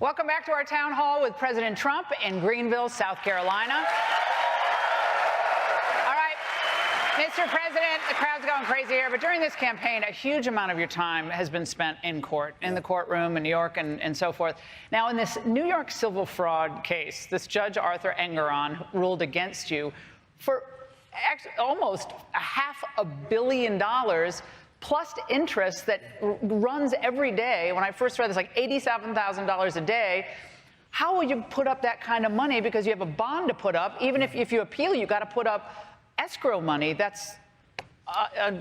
Welcome back to our town hall with President Trump in Greenville, South Carolina. All right, Mr. President, the crowd's going crazy here, but during this campaign, a huge amount of your time has been spent in court, in the courtroom in New York and so forth. Now, in this New York civil fraud case, this Judge Laura Ingraham ruled against you for almost $500 million plus interest that runs every day. When I first read this, like $87,000 a day. How will you put up that kind of money? Because you have a bond to put up. Even if you appeal, you got to put up escrow money. That's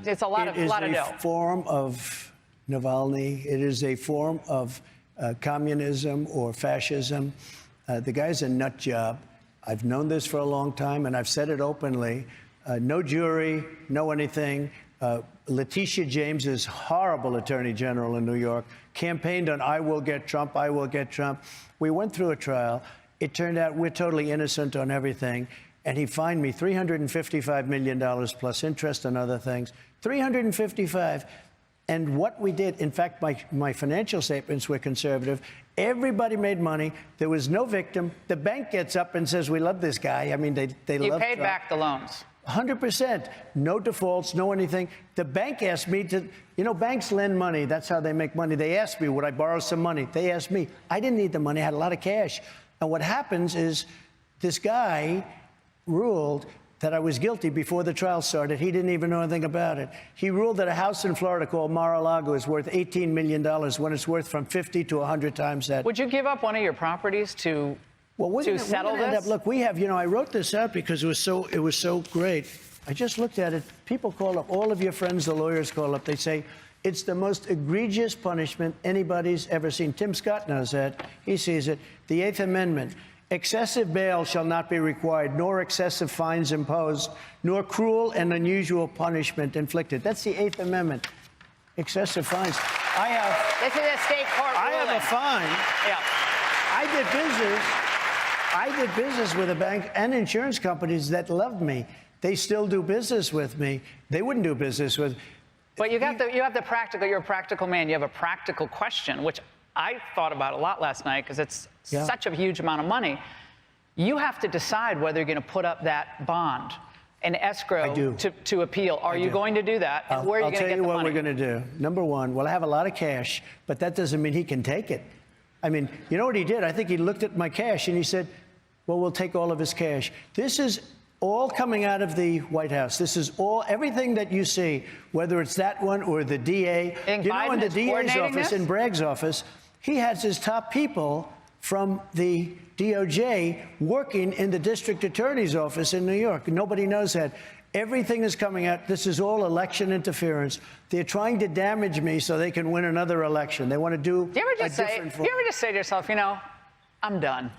it's a lot of dough. It is a form of Navalny. It is a form of communism or fascism. The guy's a nut job. I've known this for a long time, and I've said it openly. No jury, no anything. Letitia James is horrible attorney general in New York, campaigned on I will get Trump, I will get Trump. We went through a trial. It turned out we're totally innocent on everything. And he fined me $355 million plus interest and other things. 355. And what we did, in fact, my financial statements were conservative. Everybody made money. There was no victim. The bank gets up and says, we love this guy. I mean, they love You paid Trump. back the loans. 100%. No defaults, no anything. The bank asked me to, banks lend money. That's how they make money. They asked me, would I borrow some money? They asked me. I didn't need the money. I had a lot of cash. And what happens is this guy ruled that I was guilty before the trial started. He didn't even know anything about it. He ruled that a house in Florida called Mar-a-Lago is worth $18 million when it's worth from 50 to 100 times that. Would you give up one of your properties to settle this? Look, we have, I wrote this out because it was so great. I just looked at it. People call up, all of your friends, the lawyers call up. They say, it's the most egregious punishment anybody's ever seen. Tim Scott knows that. He sees it. The Eighth Amendment. Excessive bail shall not be required, nor excessive fines imposed, nor cruel and unusual punishment inflicted. That's the Eighth Amendment. Excessive fines. This is a state court ruling. I have a fine. Yeah. I did business with a bank and insurance companies that loved me. They still do business with me. They wouldn't do business with. But you have the practical. You're a practical man. You have a practical question, which I thought about a lot last night because it's such a huge amount of money. You have to decide whether you're going to put up that bond, an escrow to appeal. Are you going to do that? And where are you going to get the money? I'll tell you what we're going to do. Number one, well, I have a lot of cash, but that doesn't mean he can take it. I mean, you know what he did? I think he looked at my cash and he said, well, we'll take all of his cash. This is all coming out of the White House. This is everything that you see, whether it's that one or the DA. In the DA's office, in Bragg's office, he has his top people from the DOJ working in the district attorney's office in New York. Nobody knows that. Everything is coming out. This is all election interference. They're trying to damage me so they can win another election. They want to do a different form. You ever just say to yourself, I'm done.